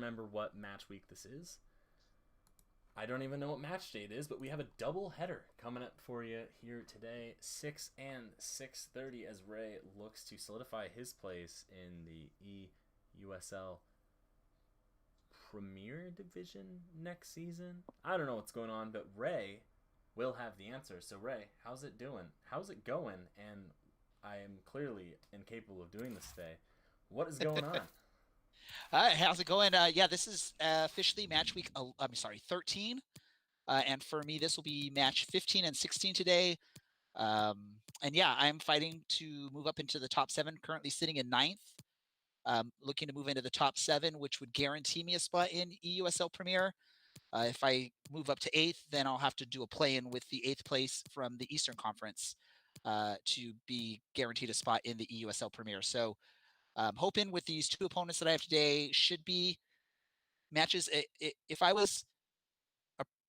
remember what match week this is. I don't even know what match day it is, but we have a double header coming up for you here today, 6 and 6:30, as Ray looks to solidify his place in the eUSL Premier Division next season. I don't know what's going on, but Ray will have the answer. So Ray, how's it doing? How's it going? And I am clearly incapable of doing this today. What is going on? How's it going? Yeah, this is officially match week. I'm sorry, 13. And for me, this will be match 15 and 16 today. And yeah, I'm fighting to move up into the top 7. Currently sitting in 9th. Looking to move into the top 7, which would guarantee me a spot in eUSL Premier. If I move up to 8th, then I'll have to do a play-in with the 8th place from the Eastern Conference to be guaranteed a spot in the eUSL Premier. So hoping with these 2 opponents that I have today should be matches. If I was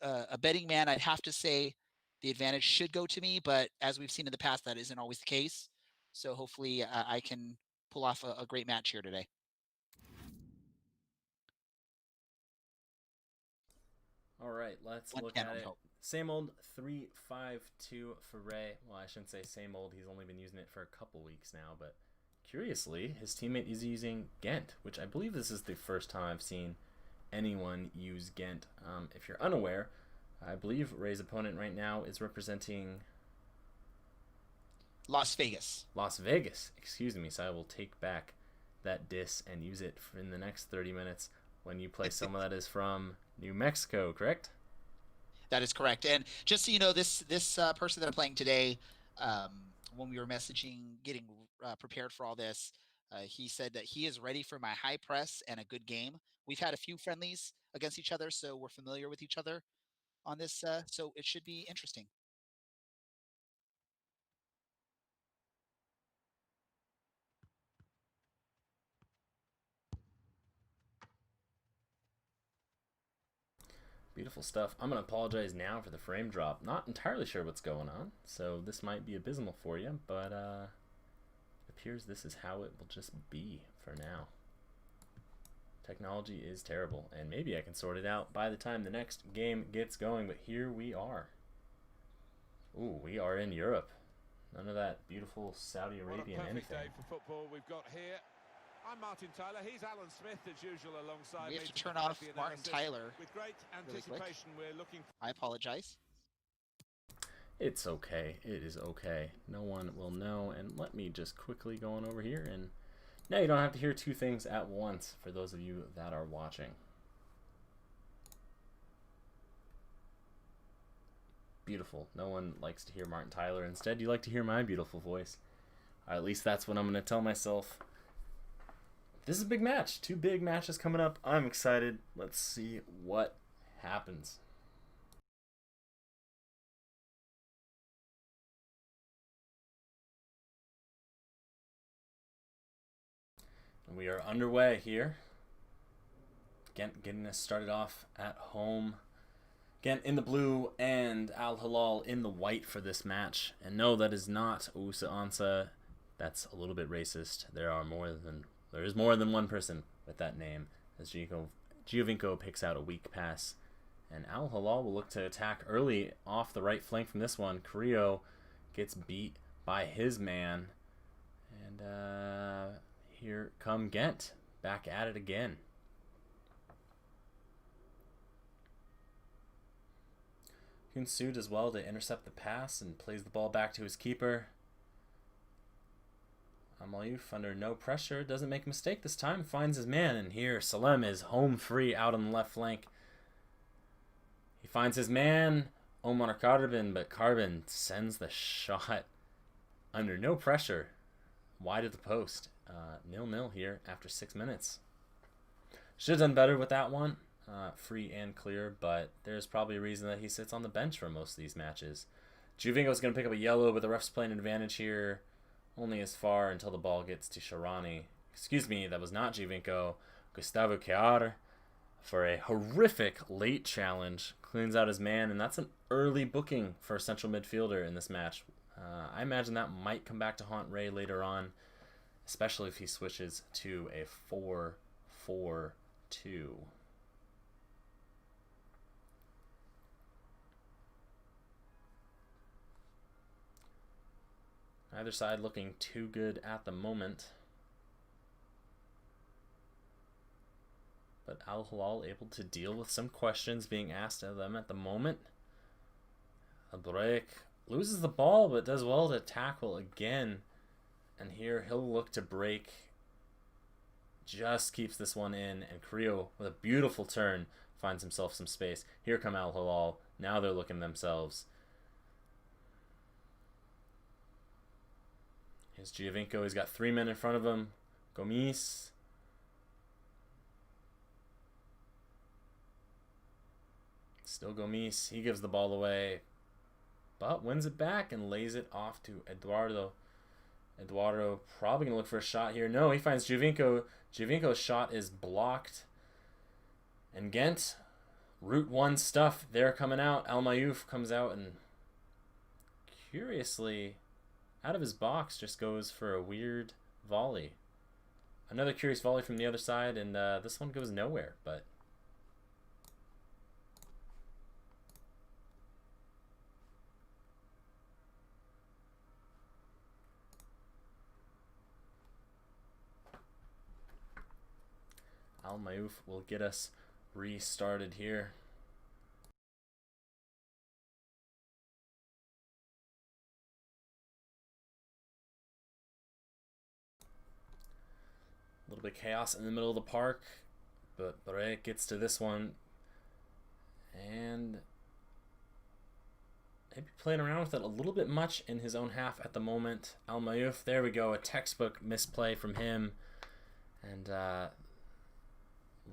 a betting man, I'd have to say the advantage should go to me, but as we've seen in the past, that isn't always the case. So hopefully I can pull off a great match here today. All right, let's look at it. Same old 3-5-2 for Ray. Well, I shouldn't say same old. He's only been using it for a couple weeks now, but curiously, his teammate is using Ghent, which I believe this is the first time I've seen anyone use Ghent. If you're unaware, I believe Ray's opponent right now is representing Las Vegas. Las Vegas, excuse me. So I will take back that diss and use it in the next 30 minutes when you play someone that is from New Mexico, correct? That is correct. And just so you know, this person that I'm playing today, when we were messaging, getting prepared for all this, he said that he is ready for my high press and a good game. We've had a few friendlies against each other, so we're familiar with each other on this, so it should be interesting. Beautiful stuff. I'm going to apologize now for the frame drop. Not entirely sure what's going on, so this might be abysmal for you, but it appears this is how it will just be for now. Technology is terrible, and maybe I can sort it out by the time the next game gets going, but here we are. Ooh, we are in Europe. None of that beautiful Saudi Arabian anything. What a perfect day for football we've got here. I'm Martin Tyler. He's Alan Smith, as usual, alongside me. We have to turn off Martin Tyler. With great anticipation, we're looking. I apologize. It's okay. It is okay. No one will know. And let me just quickly go on over here. And now you don't have to hear 2 things at once for those of you that are watching. Beautiful. No one likes to hear Martin Tyler. Instead, you like to hear my beautiful voice. Or at least that's what I'm going to tell myself. This is a big match. 2 big matches coming up. I'm excited. Let's see what happens. We are underway here. Getting us started off at home. Ghent in the blue and Al Hilal in the white for this match. And no, that is not Ousa Ansa. That's a little bit racist. There is more than one person with that name, as Giovinco picks out a weak pass. And Al Hilal will look to attack early off the right flank from this one. Carrillo gets beat by his man. And here come Ghent, back at it again. Hunsu does well to intercept the pass and plays the ball back to his keeper. Amayouf, under no pressure, doesn't make a mistake this time, finds his man, and here Salem is home free out on the left flank. He finds his man, Omar Carbin, but Carbin sends the shot under no pressure, wide of the post. 0-0 here after 6 minutes. Should have done better with that one, free and clear, but there's probably a reason that he sits on the bench for most of these matches. Giovinco's going to pick up a yellow, but the ref's playing an advantage here. Only as far until the ball gets to Sharani. Excuse me, that was not Giovinco. Gustavo Chiar for a horrific late challenge. Cleans out his man, and that's an early booking for a central midfielder in this match. I imagine that might come back to haunt Ray later on, especially if he switches to a 4-4-2 2. Neither side looking too good at the moment. But Al Hilal able to deal with some questions being asked of them at the moment. A break. Loses the ball, but does well to tackle again. And here he'll look to break. Just keeps this one in. And Carrillo, with a beautiful turn, finds himself some space. Here come Al Hilal. Now they're looking themselves. Here's Giovinco. He's got 3 men in front of him. Gomis. Still Gomis. He gives the ball away, but wins it back and lays it off to Eduardo. Eduardo probably going to look for a shot here. No, he finds Giovinco. Giovinco's shot is blocked. And Ghent, Route 1 stuff. They're coming out. Al Mayouf comes out and curiously, out of his box, just goes for a weird volley. Another curious volley from the other side, and this one goes nowhere, but Al Mayouf will get us restarted here. A little bit of chaos in the middle of the park, but Beret gets to this one and maybe playing around with it a little bit much in his own half at the moment. Al Mayouf, there we go, a textbook misplay from him, and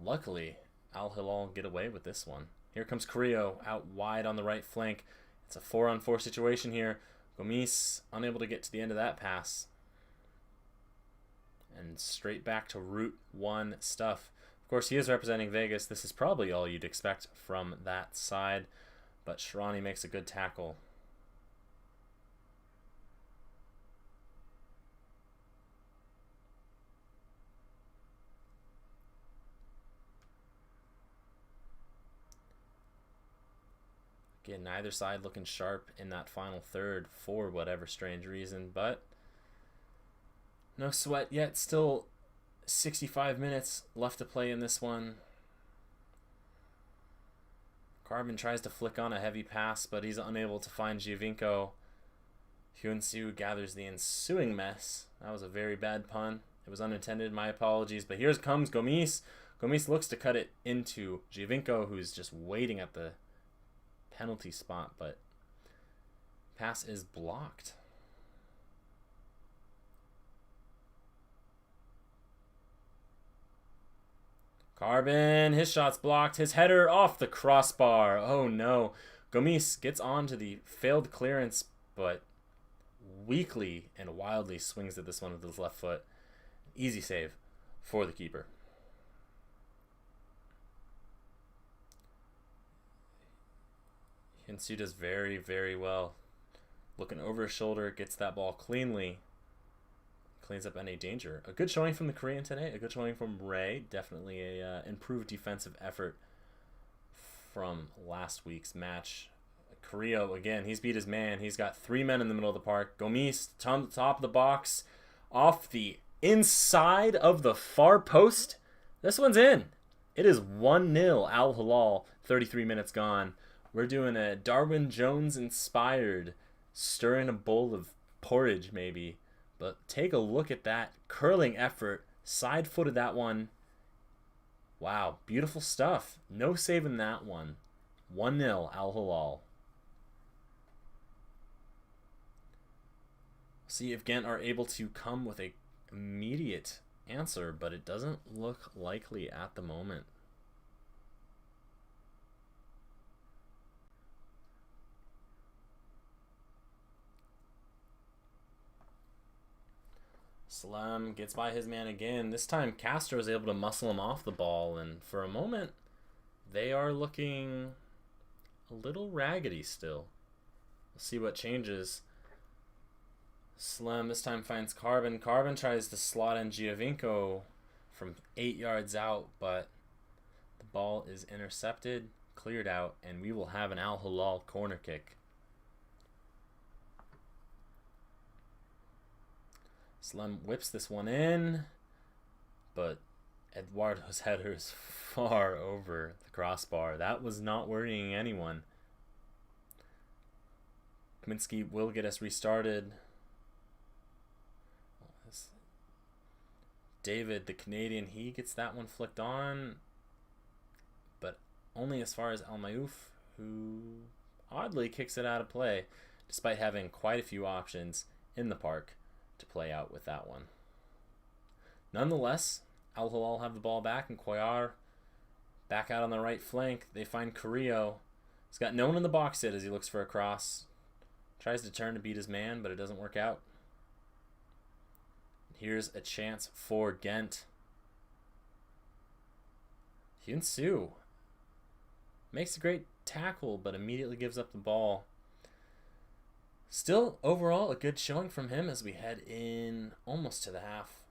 luckily Al Hilal get away with this one. Here comes Carrillo out wide on the right flank. It's a 4-on-4 situation here. Gomis unable to get to the end of that pass. And straight back to Route 1 stuff. Of course, he is representing Vegas. This is probably all you'd expect from that side. But Shrani makes a good tackle. Again, neither side looking sharp in that final third for whatever strange reason, but no sweat yet. Still 65 minutes left to play in this one. Carbon tries to flick on a heavy pass, but he's unable to find Giovinco. Hyun-Soo gathers the ensuing mess. That was a very bad pun. It was unintended, my apologies. But here comes Gomis. Gomis looks to cut it into Giovinco, who's just waiting at the penalty spot, but pass is blocked. Carbon, his shot's blocked. His header off the crossbar. Oh no. Gomis gets on to the failed clearance, but weakly and wildly swings at this one with his left foot. Easy save for the keeper. Hyun-Soo does very, very well. Looking over his shoulder, gets that ball cleanly. Cleans up any danger. A good showing from the Korean today. A good showing from Ray. Definitely a improved defensive effort from last week's match. Carrillo, again, he's beat his man. He's got 3 men in the middle of the park. Gomis, top of the box. Off the inside of the far post. This one's in. It is 1-0 Al Hilal. 33 minutes gone. We're doing a Darwin Jones inspired stir in a bowl of porridge maybe. But take a look at that curling effort. Side-footed that one. Wow, beautiful stuff. No saving that one. 1-0 Al Hilal. See if Ghent are able to come with a immediate answer, but it doesn't look likely at the moment. Salam gets by his man again. This time Castro is able to muscle him off the ball, and for a moment they are looking a little raggedy still. We'll see what changes. Salam this time finds Carbon. Carbon tries to slot in Giovinco from 8 yards out, but Ball is intercepted, cleared out, and we will have an Al Hilal corner kick. Salem whips this one in, but Eduardo's header is far over the crossbar. That was not worrying anyone. Kaminsky will get us restarted. David, the Canadian, he gets that one flicked on, but only as far as Al Mayouf, who oddly kicks it out of play, despite having quite a few options in the park to play out with that one. Nonetheless, Al Hilal have the ball back, and Cuellar back out on the right flank. They find Carrillo. He's got no one in the box yet as he looks for a cross. Tries to turn to beat his man, but it doesn't work out. Here's a chance for Ghent. Hyun Soo makes a great tackle, but immediately gives up the ball. Still, overall, a good showing from him as we head in almost to the half.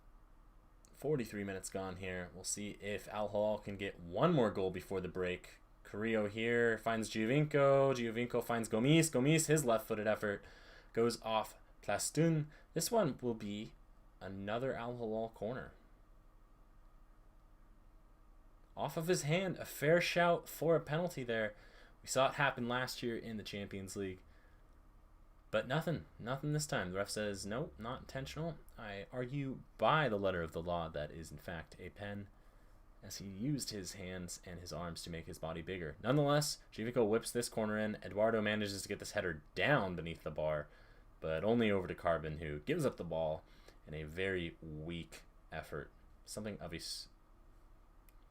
43 minutes gone here. We'll see if Al Hilal can get one more goal before the break. Carrillo here finds Giovinco. Giovinco finds Gomis. Gomis, his left-footed effort goes off Plastun. This one will be another Al Hilal corner. Off of his hand, a fair shout for a penalty there. We saw it happen last year in the Champions League. But nothing this time. The ref says, no, not intentional. I argue by the letter of the law that is in fact a pen, as he used his hands and his arms to make his body bigger. Nonetheless, Giovinco whips this corner in. Eduardo manages to get this header down beneath the bar, but only over to Carbon, who gives up the ball in a very weak effort. Something of a,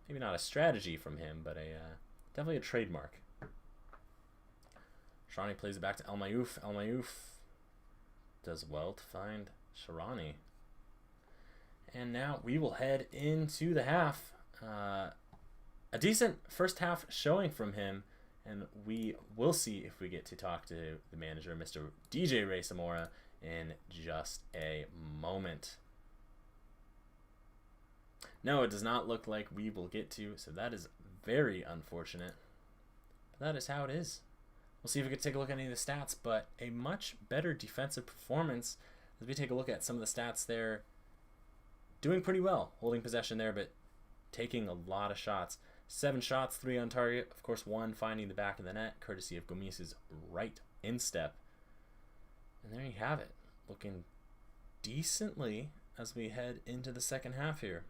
maybe not a strategy from him, but definitely a trademark. Sharani plays it back to El Mayouf. El Mayouf does well to find Sharani. And now we will head into the half. A decent first half showing from him, and we will see if we get to talk to the manager, Mr. DJ Ray Zamora, in just a moment. No, it does not look like we will get to, so that is very unfortunate. But that is how it is. We'll see if we can take a look at any of the stats, but a much better defensive performance as we take a look at some of the stats there. Doing pretty well, holding possession there, but taking a lot of shots. 7 shots, 3 on target. Of course, 1 finding the back of the net, courtesy of Gomis's right instep. And there you have it, looking decently as we head into the second half here.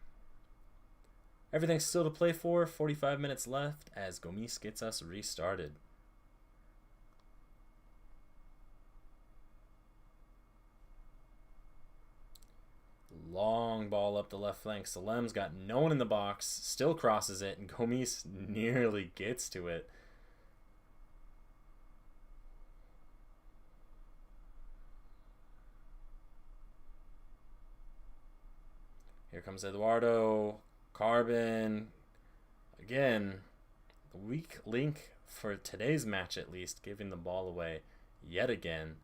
Everything's still to play for, 45 minutes left as Gomis gets us restarted. Long ball up the left flank. Salem's got no one in the box, still crosses it, and Gomis nearly gets to it. Here comes Eduardo. Carbon. Again, the weak link for today's match at least, giving the ball away yet again.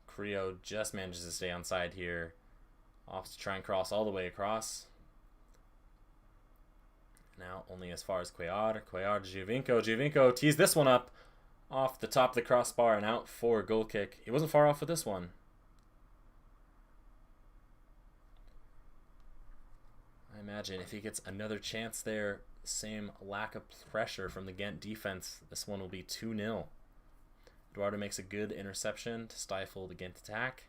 Carrillo just manages to stay on side here. Off to try and cross all the way across. Now only as far as Cuellar. Cuellar to Giovinco. Giovinco tees this one up off the top of the crossbar and out for a goal kick. He wasn't far off with this one. I imagine if he gets another chance there, same lack of pressure from the Ghent defense, this one will be 2-0. Eduardo makes a good interception to stifle the Ghent attack.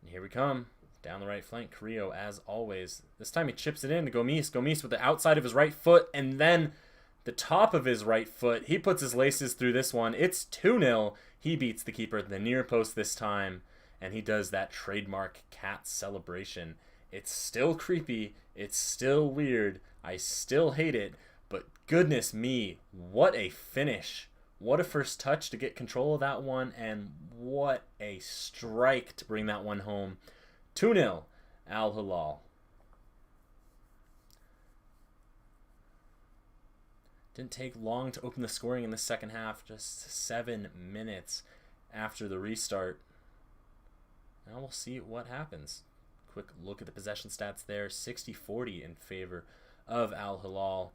And here we come. Down the right flank, Carrillo, as always. This time he chips it in to Gomis. Gomis with the outside of his right foot and then the top of his right foot. He puts his laces through this one. It's 2-0. He beats the keeper at the near post this time, and he does that trademark cat celebration. It's still creepy. It's still weird. I still hate it, but goodness me, what a finish. What a first touch to get control of that one, and what a strike to bring that one home. 2-0, Al Hilal. Didn't take long to open the scoring in the second half, just 7 minutes after the restart. Now we'll see what happens. Quick look at the possession stats there, 60-40 in favor of Al Hilal.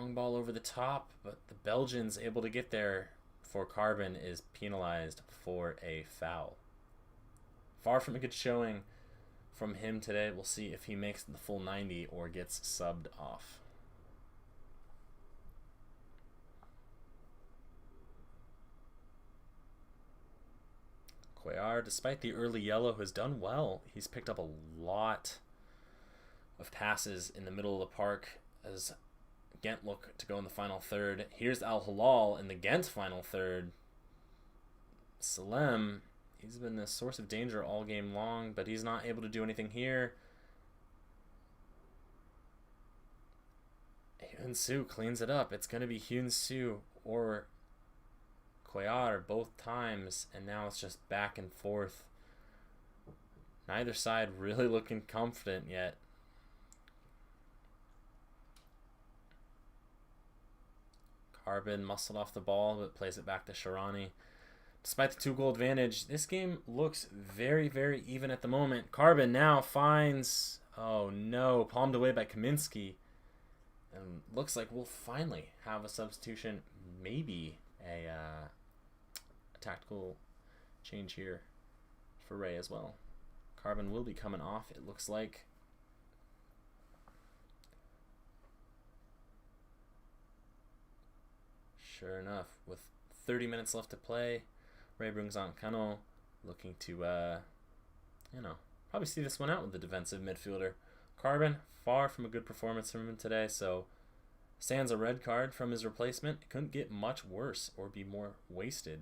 Long ball over the top, but the Belgians able to get there before Carbon is penalized for a foul. Far from a good showing from him today. We'll see if he makes the full 90 or gets subbed off. Cuellar, despite the early yellow, has done well. He's picked up a lot of passes in the middle of the park as Ghent look to go in the final third. Here's Al Hilal in the Ghent final third. Salem, he's been a source of danger all game long, but he's not able to do anything here. Hyun Soo cleans it up. It's going to be Hyun Soo or Cuellar both times, and now it's just back and forth. Neither side really looking confident yet. Carbon muscled off the ball, but plays it back to Sharani. Despite the 2-goal advantage, this game looks very, very even at the moment. Carbon now finds... Oh no, palmed away by Kaminsky. And looks like we'll finally have a substitution, maybe a tactical change here for Ray as well. Carbon will be coming off, it looks like. Sure enough, with 30 minutes left to play, Ray brings on Kano, looking to, probably see this one out with the defensive midfielder. Carbon, far from a good performance from him today, so stands a red card from his replacement. It couldn't get much worse or be more wasted.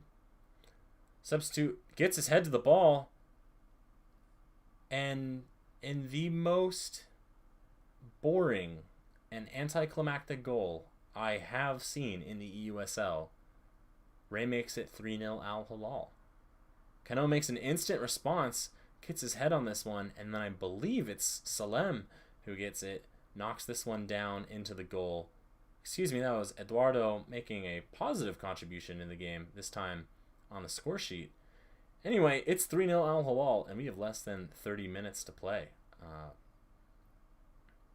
Substitute gets his head to the ball, and in the most boring and anticlimactic goal I have seen in the eUSL, Ray makes it 3-0 Al Hilal. Kano makes an instant response, gets his head on this one, and then I believe it's Salem who gets it, knocks this one down into the goal. Excuse me, that was Eduardo making a positive contribution in the game, this time on the score sheet. Anyway, it's 3-0 Al Hilal, and we have less than 30 minutes to play.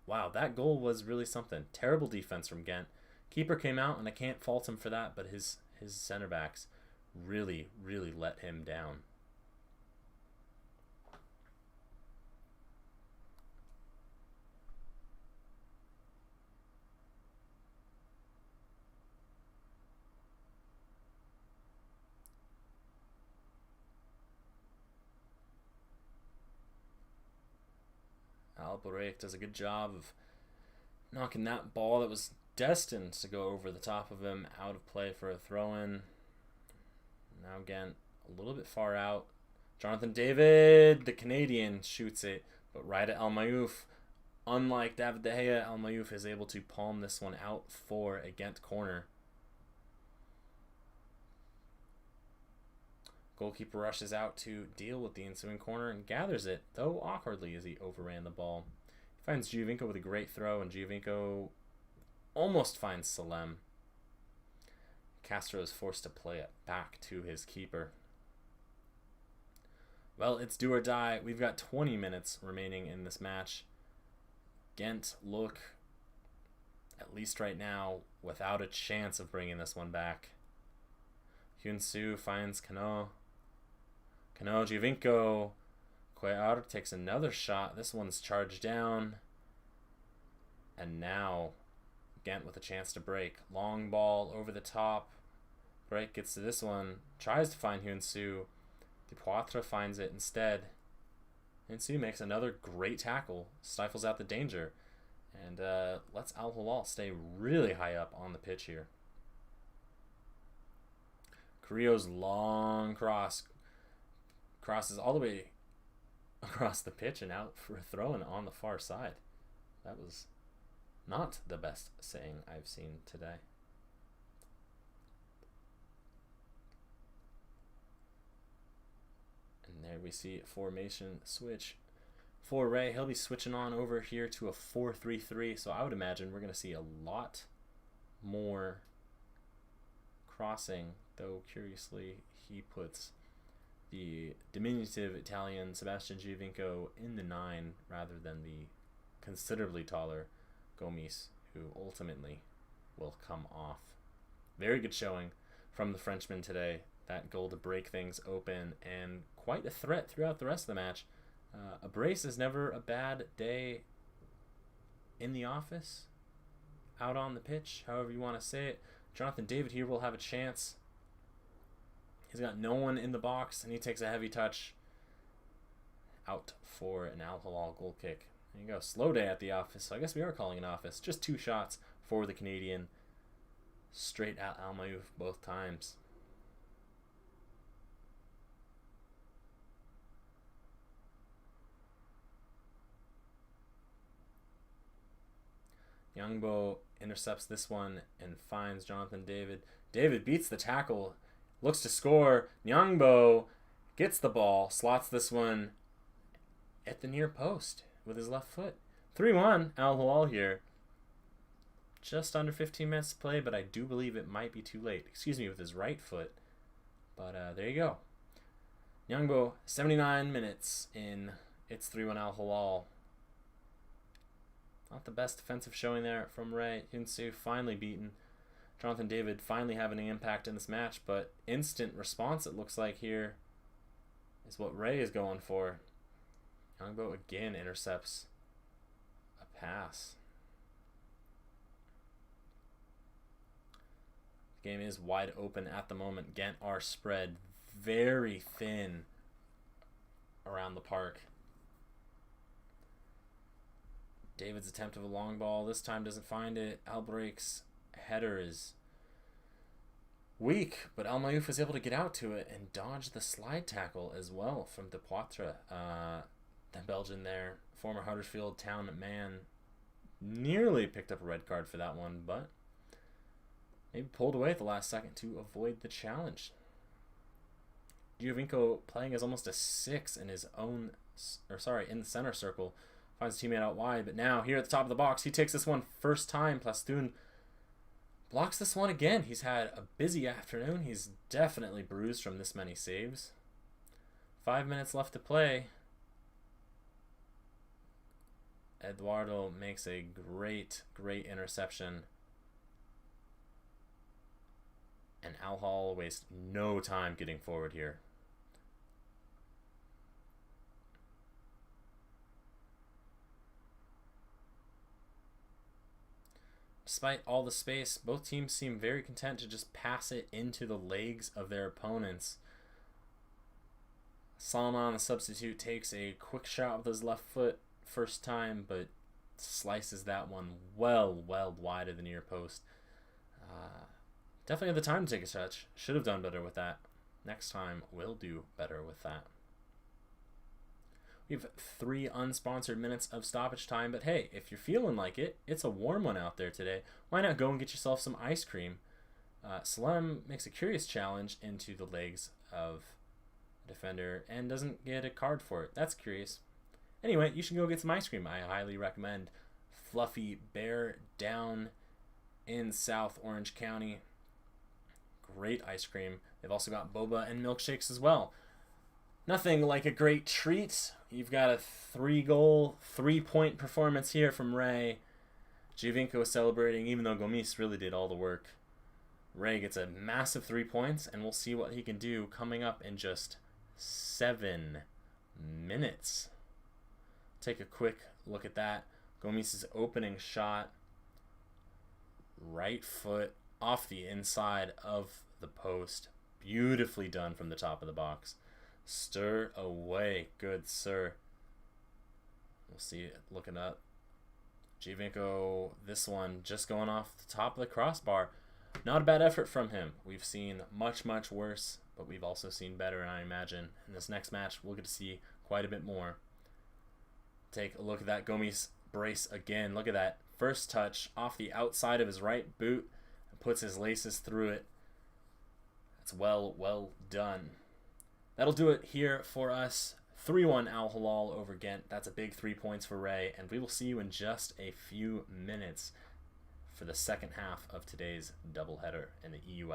Wow, that goal was really something. Terrible defense from Ghent. Keeper came out, and I can't fault him for that, but his center backs really, really let him down. Alborek does a good job of knocking that ball that was destined to go over the top of him out of play for a throw-in. Now again, a little bit far out. Jonathan David, the Canadian, shoots it, but right at El Mayouf. Unlike David De Gea, El Mayouf is able to palm this one out for a Ghent corner. Goalkeeper rushes out to deal with the ensuing corner and gathers it, though awkwardly as he overran the ball. He finds Giovinco with a great throw, and Giovinco almost finds Salem. Castro is forced to play it back to his keeper. Well, it's do or die. We've got 20 minutes remaining in this match. Ghent look, at least right now, without a chance of bringing this one back. Hyun Soo finds Kano. Kano, Giovinco. Cuellar takes another shot. This one's charged down. And now Ghent with a chance to break. Long ball over the top. Break gets to this one. Tries to find Hyun Soo. Dupoitre finds it instead. Hyun Soo makes another great tackle. Stifles out the danger. And lets Al Hilal stay really high up on the pitch here. Carrillo's long cross crosses all the way across the pitch and out for a throw-in on the far side. That was not the best saying I've seen today. And there we see formation switch for Ray. He'll be switching on over here to a 4-3-3, so I would imagine we're going to see a lot more crossing, though curiously he puts the diminutive Italian Sebastian Giovinco in the 9 rather than the considerably taller Gomis, who ultimately will come off. Very good showing from the Frenchman today. That goal to break things open, and quite a threat throughout the rest of the match. A brace is never a bad day in the office, out on the pitch, however you want to say it. Jonathan David here will have a chance. He's got no one in the box, and he takes a heavy touch out for an Al Hilal goal kick. There you go. Slow day at the office, so I guess we are calling an office. Just 2 shots for the Canadian. Straight at Al Mayouf both times. Youngbo intercepts this one and finds Jonathan David. David beats the tackle, looks to score. Nyangbo gets the ball, slots this one at the near post with his left foot. 3-1 Al Hilal here. Just under 15 minutes to play, but I do believe it might be too late. Excuse me, with his right foot. But there you go. Nyangbo, 79 minutes in. It's 3-1 Al Hilal. Not the best defensive showing there from Ray. Yunsu finally beaten. Jonathan David finally having an impact in this match, but instant response it looks like here is what Ray is going for. Youngbo again intercepts a pass. The game is wide open at the moment. Ghent are spread very thin around the park. David's attempt of a long ball this time doesn't find it. Albrecht's header is weak, but Al Mayouf was able to get out to it and dodge the slide tackle as well from De Poitre. The Belgian there, former Huddersfield Town man, nearly picked up a red card for that one, but maybe pulled away at the last second to avoid the challenge. Giovinco playing as almost a 6 in his own, in the center circle. Finds a teammate out wide, but now here at the top of the box, he takes this one first time. Plastoon blocks this one again. He's had a busy afternoon. He's definitely bruised from this many saves. 5 minutes left to play. Eduardo makes a great interception. And Al Hilal wastes no time getting forward here. Despite all the space, both teams seem very content to just pass it into the legs of their opponents. Salman, the substitute, takes a quick shot with his left foot first time, but slices that one well wide of the near post. Definitely had the time to take a touch. Should have done better with that. Next time, we'll do better with that. We have 3 unsponsored minutes of stoppage time, but hey, if you're feeling like it, it's a warm one out there today. Why not go and get yourself some ice cream? Salem makes a curious challenge into the legs of a defender and doesn't get a card for it. That's curious. Anyway, you should go get some ice cream. I highly recommend Fluffy Bear down in South Orange County. Great ice cream. They've also got boba and milkshakes as well. Nothing like a great treat. You've got a 3-goal, 3-point performance here from Ray. Giovinco is celebrating, even though Gomis really did all the work. Ray gets a massive 3 points, and we'll see what he can do coming up in just 7 minutes. Take a quick look at that. Gomis' opening shot. Right foot off the inside of the post. Beautifully done from the top of the box. Stir away, good sir. We'll see it looking up. Giovinco, this one just going off the top of the crossbar. Not a bad effort from him. We've seen much worse, but we've also seen better, and I imagine in this next match we'll get to see quite a bit more. Take a look at that Gomis brace again. Look at that. First touch off the outside of his right boot and puts his laces through it. That's well done. That'll do it here for us. 3-1 Al Hilal over Ghent. That's a big 3 points for Ray, and we will see you in just a few minutes for the second half of today's doubleheader in the eUSL.